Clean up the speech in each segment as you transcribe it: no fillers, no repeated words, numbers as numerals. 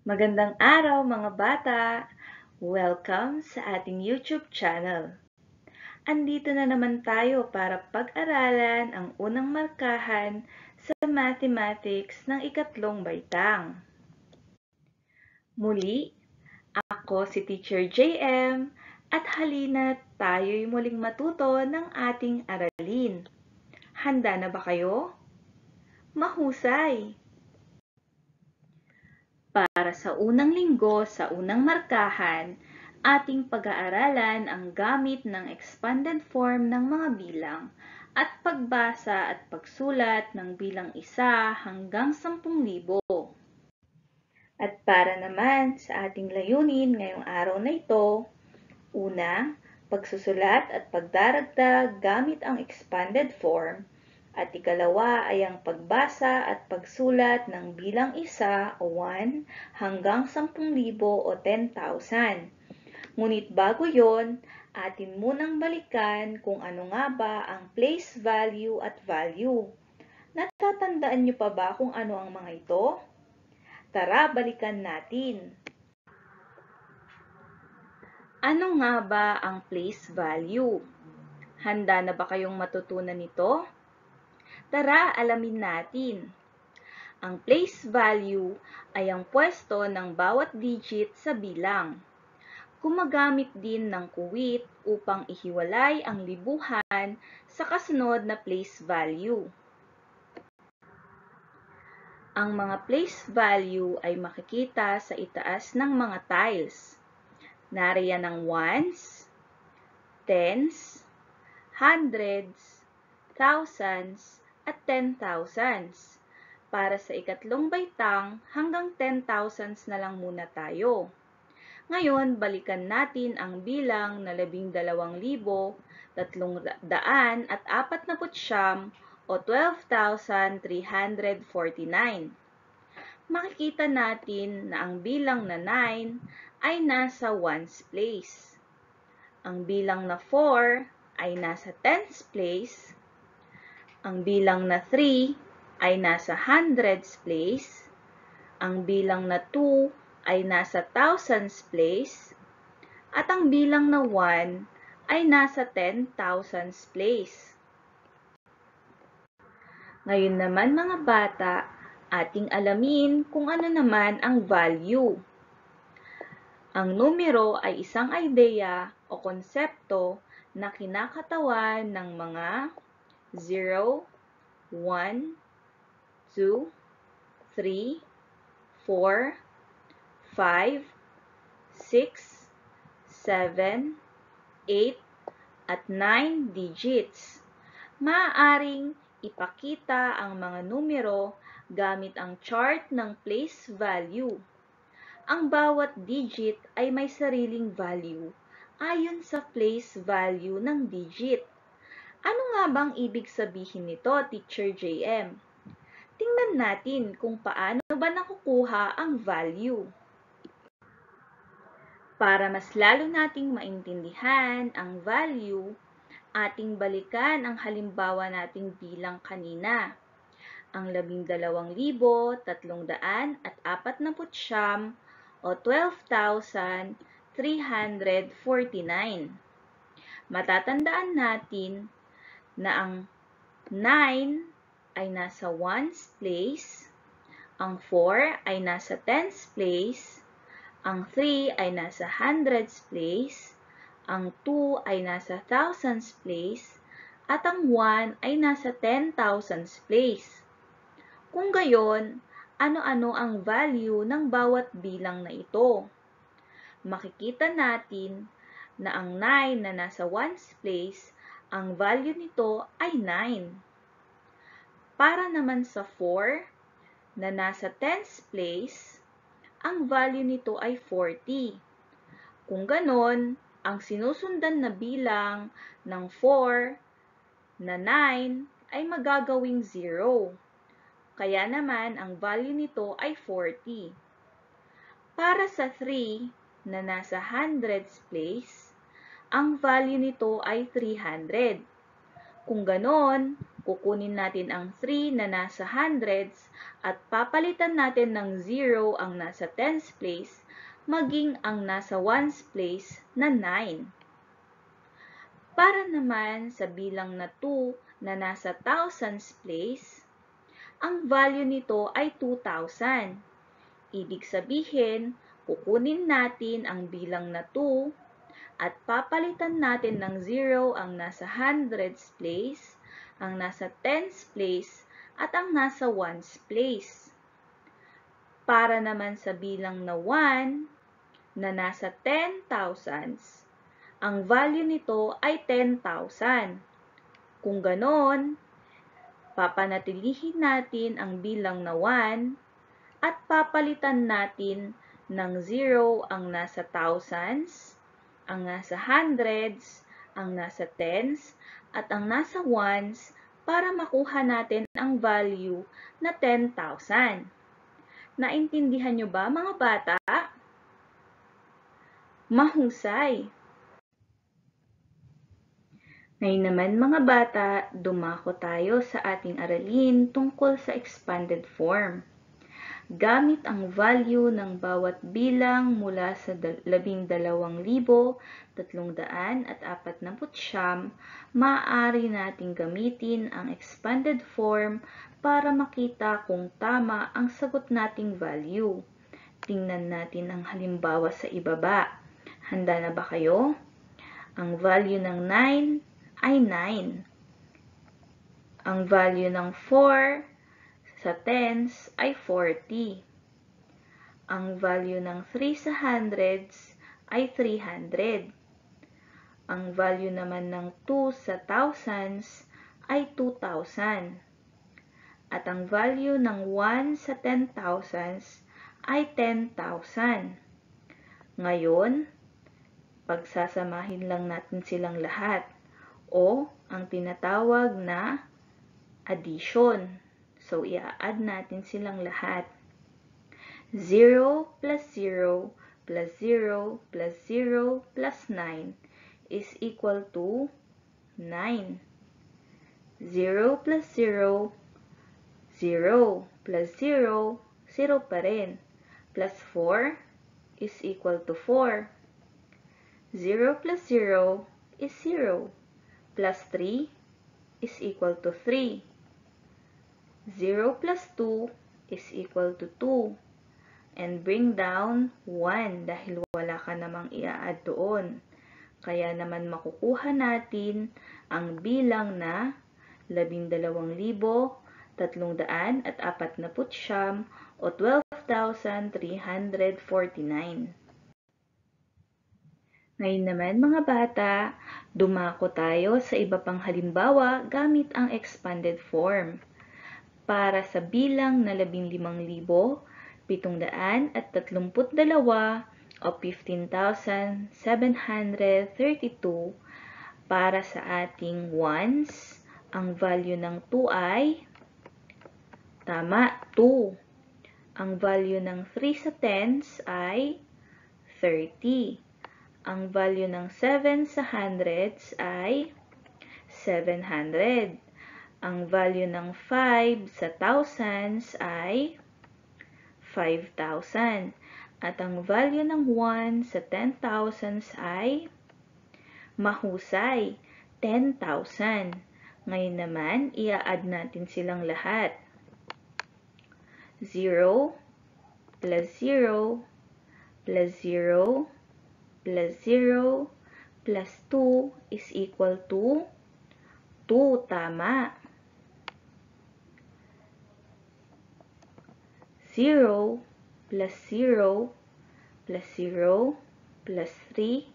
Magandang araw mga bata! Welcome sa ating YouTube channel. Andito na naman tayo para pag-aralan ang unang markahan sa Mathematics ng ikatlong baitang. Muli, ako si Teacher JM at halina tayo'y muling matuto ng ating aralin. Handa na ba kayo? Mahusay! Para sa unang linggo sa unang markahan, ating pag-aaralan ang gamit ng expanded form ng mga bilang at pagbasa at pagsulat ng bilang 1 hanggang 10,000. At para naman sa ating layunin ngayong araw na ito, una, pagsusulat at pagdaragdag gamit ang expanded form, at ikalawa ay ang pagbasa at pagsulat ng bilang 1 o 1 hanggang 10,000 o 10,000. Ngunit bago yon, atin munang balikan kung ano nga ba ang place value at value. Natatandaan niyo pa ba kung ano ang mga ito? Tara, balikan natin. Ano nga ba ang place value? Handa na ba kayong matutunan nito? Tara, alamin natin. Ang place value ay ang pwesto ng bawat digit sa bilang. Gumagamit din ng kuwit upang ihiwalay ang libuhan sa kasunod na place value. Ang mga place value ay makikita sa itaas ng mga tiles. Nariyan ang ones, tens, hundreds, thousands, at 10,000s. Para sa ikatlong baitang, hanggang 10,000s na lang muna tayo. Ngayon, balikan natin ang bilang na 12,349 o 12,349. Makikita natin na ang bilang na 9 ay nasa ones place. Ang bilang na 4 ay nasa tens place. Ang bilang na 3 ay nasa hundreds place. Ang bilang na 2 ay nasa thousands place. At ang bilang na 1 ay nasa 10,000s place. Ngayon naman mga bata, ating alamin kung ano naman ang value. Ang numero ay isang ideya o konsepto na kinakatawan ng mga 0, 1, 2, 3, 4, 5, 6, 7, 8, at 9 digits. Maaaring ipakita ang mga numero gamit ang chart ng place value. Ang bawat digit ay may sariling value ayon sa place value ng digit. Ano nga bang ibig sabihin nito, Teacher JM? Tingnan natin kung paano ba nakukuha ang value. Para mas lalo nating maintindihan ang value, ating balikan ang halimbawa nating bilang kanina. Ang 12,349 o 12,349. Matatandaan natin na ang 9 ay nasa ones place, ang 4 ay nasa tens place, ang 3 ay nasa hundreds place, ang 2 ay nasa thousands place, at ang 1 ay nasa 10,000s place. Kung gayon, ano-ano ang value ng bawat bilang na ito? Makikita natin na ang 9 na nasa ones place, ang value nito ay 9. Para naman sa 4 na nasa tens place, ang value nito ay 40. Kung ganon, ang sinusundan na bilang ng 4 na 9 ay magagawing 0. Kaya naman, ang value nito ay 40. Para sa 3 na nasa hundreds place, ang value nito ay 300. Kung ganon, kukunin natin ang 3 na nasa hundreds at papalitan natin ng 0 ang nasa tens place, maging ang nasa ones place na 9. Para naman sa bilang na 2 na nasa thousands place, ang value nito ay 2,000. Ibig sabihin, kukunin natin ang bilang na 2 at papalitan natin ng 0 ang nasa hundreds place, ang nasa tens place, at ang nasa ones place. Para naman sa bilang na 1 na nasa 10,000s, ang value nito ay 10,000. Kung ganon, papanatilihin natin ang bilang na 1 at papalitan natin ng 0 ang nasa thousands, ang nasa hundreds, ang nasa tens, at ang nasa ones para makuha natin ang value na 10,000. Naintindihan nyo ba, mga bata? Mahusay! Ngayon naman, mga bata, dumako tayo sa ating aralin tungkol sa expanded form. Gamit ang value ng bawat bilang mula sa 12,349, maaari nating gamitin ang expanded form para makita kung tama ang sagot nating value. Tingnan natin ang halimbawa sa ibaba. Handa na ba kayo? Ang value ng 9 ay 9. Ang value ng 4 sa tens ay 40. Ang value ng 3 sa hundreds ay 300. Ang value naman ng 2 sa thousands ay 2,000. At ang value ng 1 sa 10,000s ay 10,000. Ngayon, pagsasamahin lang natin silang lahat o ang tinatawag na addition. So, i-add natin silang lahat. 0 plus 0 plus 0 plus 0 plus 9 is equal to 9. 0 plus 0, 0 plus 0, 0 pa rin. Plus 4 is equal to 4. 0 plus 0 is 0. Plus 3 is equal to 3. 0 plus 2 is equal to 2. And bring down 1 dahil wala ka namang i-add doon. Kaya naman makukuha natin ang bilang na 12,349 o 12,349. Ngayon naman, mga bata, dumako tayo sa iba pang halimbawa gamit ang expanded form. Para sa bilang na 15,732 o 15,732, para sa ating ones, ang value ng 2 ay, tama, 2. Ang value ng 3 sa tens ay 30. Ang value ng 7 sa hundreds ay 700. Ang value ng 5 sa thousands ay 5,000. At ang value ng 1 sa 10,000s ay mahusay, 10,000. Ngayon naman, i-add natin silang lahat. 0 plus 0 plus 0 plus 0 plus 2 is equal to 2, tama. 0 plus 0 plus 0 plus 3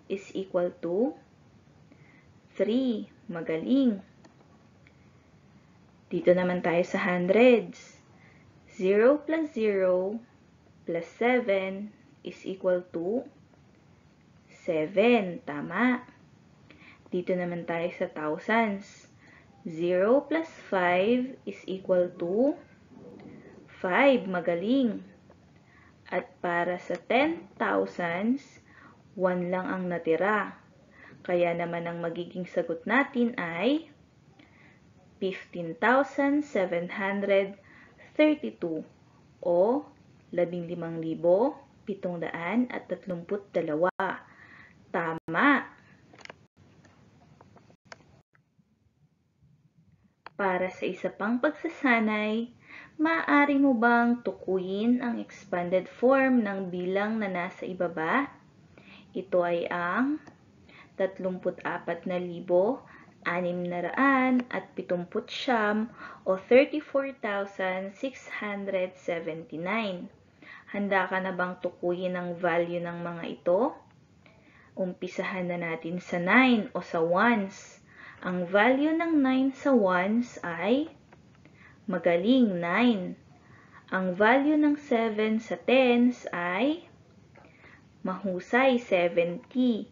is equal to 3. Magaling. Dito naman tayo sa hundreds. 0 plus 0 plus 7 is equal to 7. Tama. Dito naman tayo sa thousands. 0 plus 5 is equal to 5. Magaling. At para sa 10,000s, 1 lang ang natira. Kaya naman ang magiging sagot natin ay 15,732 o 15,732. Tama! Para sa isa pang pagsasanay, maaari mo bang tukuyin ang expanded form ng bilang na nasa ibaba? Ito ay ang 34,679 o 34,679. Handa ka na bang tukuyin ang value ng mga ito? Umpisahan na natin sa 9 o sa ones. Ang value ng 9 sa ones ay magaling 9. Ang value ng 7 sa tens ay mahusay 70.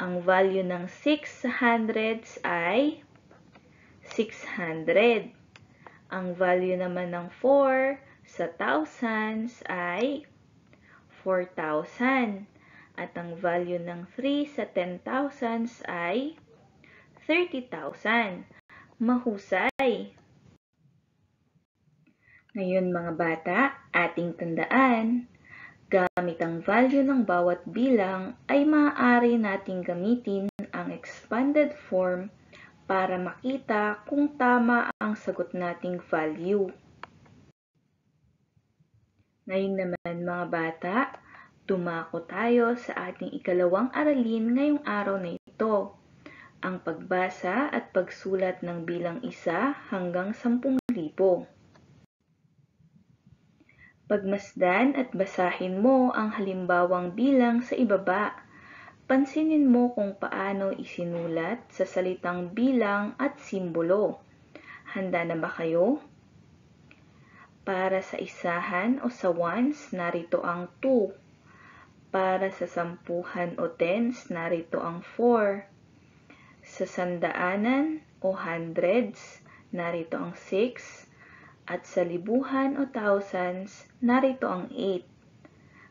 Ang value ng 6 sa hundreds ay 600. Ang value naman ng 4 sa thousands ay 4,000. At ang value ng 3 sa 10,000s ay 30,000. Mahusay! Ngayon mga bata, ating tandaan, gamit ang value ng bawat bilang ay maaari nating gamitin ang expanded form para makita kung tama ang sagot nating value. Ngayon naman mga bata, dumako tayo sa ating ikalawang aralin ngayong araw na ito, ang pagbasa at pagsulat ng bilang 1 hanggang 10,000. Pagmasdan at basahin mo ang halimbawang bilang sa ibaba. Pansinin mo kung paano isinulat sa salitang bilang at simbolo. Handa na ba kayo? Para sa isahan o sa ones, narito ang 2. Para sa sampuhan o tens, narito ang 4. Sa sandaanan o hundreds, narito ang 6. At sa libuhan o thousands, narito ang 8.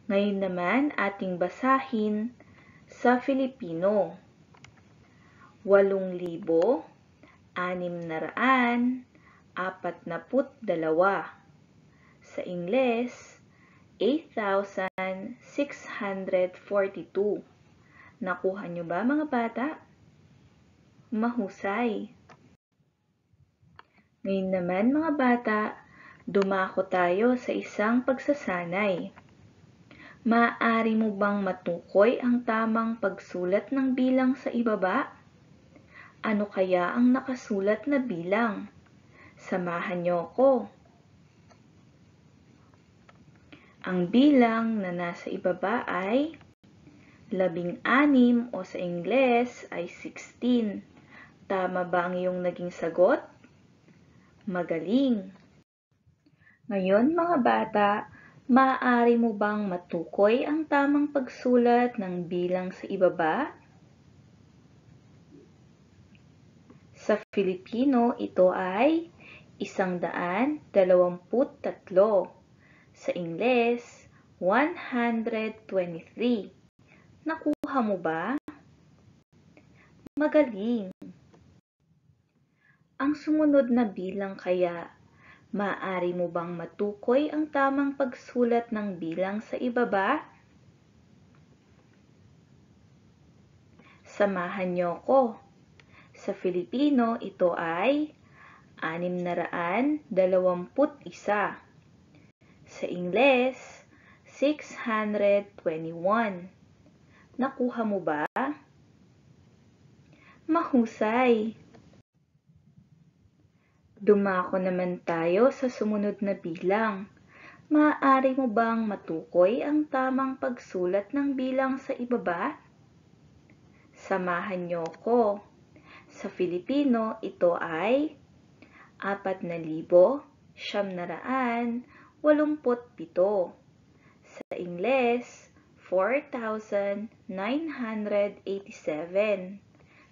Ngayon naman ating basahin sa Filipino. 8,642. Sa Ingles, 8,642. Nakuha nyo ba mga bata? Mahusay! Ngayon naman mga bata, dumako tayo sa isang pagsasanay. Maaari mo bang matukoy ang tamang pagsulat ng bilang sa ibaba? Ano kaya ang nakasulat na bilang? Samahan niyo ako. Ang bilang na nasa ibaba ay 16 o sa Ingles ay 16. Tama ba ang iyong naging sagot? Magaling! Ngayon mga bata, maaari mo bang matukoy ang tamang pagsulat ng bilang sa ibaba? Sa Filipino, ito ay 123. Sa Ingles, 123. Nakuha mo ba? Magaling! Ang sumunod na bilang kaya, maaari mo bang matukoy ang tamang pagsulat ng bilang sa ibaba? Samahan niyo ko. Sa Filipino, ito ay 621. Sa Ingles, 621. Nakuha mo ba? Mahusay! Dumako naman tayo sa sumunod na bilang. Maaari mo bang matukoy ang tamang pagsulat ng bilang sa ibaba? Samahan niyo ko. Sa Filipino, ito ay 4,987. Sa Ingles, 4,987.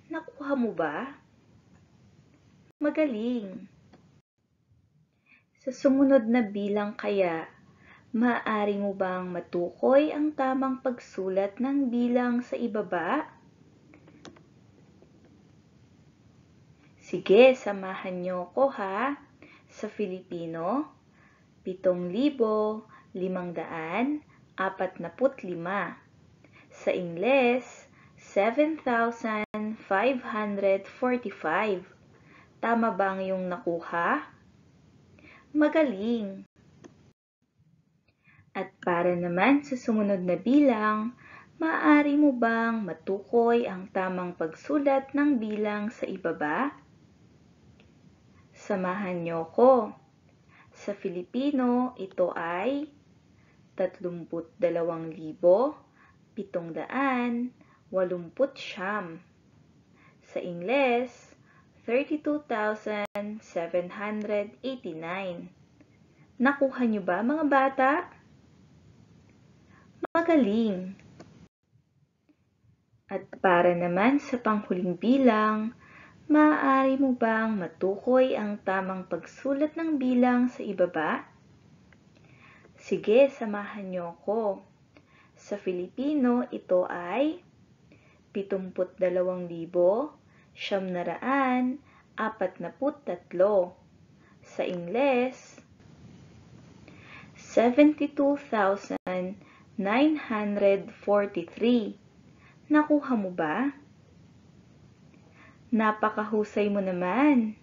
Nakuha mo ba? Magaling! Sa sumunod na bilang kaya, maaari mo bang matukoy ang tamang pagsulat ng bilang sa ibaba? Sige, samahan niyo ko ha. Sa Filipino, 7,545. Sa Ingles, 7,545. Tama ba ang iyong nakuha? Magaling! At para naman sa sumunod na bilang, maaari mo bang matukoy ang tamang pagsulat ng bilang sa ibaba? Samahan niyo ko. Sa Filipino, ito ay 32,789. Sa Ingles, 32,789. Nakuha niyo ba, mga bata? Magaling! At para naman sa panghuling bilang, maaari mo bang matukoy ang tamang pagsulat ng bilang sa ibaba? Sige, samahan niyo ako. Sa Filipino, ito ay 72,943. Sa Ingles, 72,943. Nakuha mo ba? Napakahusay mo naman!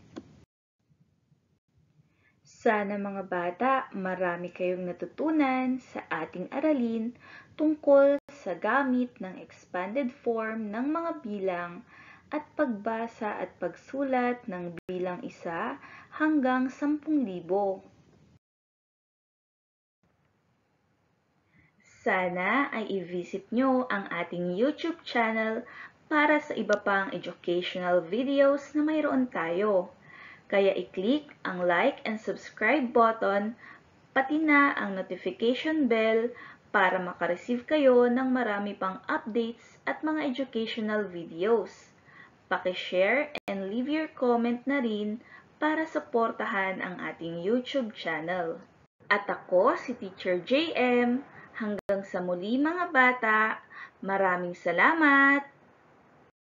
Sana mga bata, marami kayong natutunan sa ating aralin tungkol sa gamit ng expanded form ng mga bilang at pagbasa at pagsulat ng bilang 1 hanggang 10,000. Sana ay i-visit nyo ang ating YouTube channel para sa iba pang educational videos na mayroon tayo. Kaya i-click ang like and subscribe button, pati na ang notification bell para makareceive kayo ng marami pang updates at mga educational videos. Paki-share and leave your comment na rin para suportahan ang ating YouTube channel. At ako si Teacher JM. Hanggang sa muli mga bata, maraming salamat!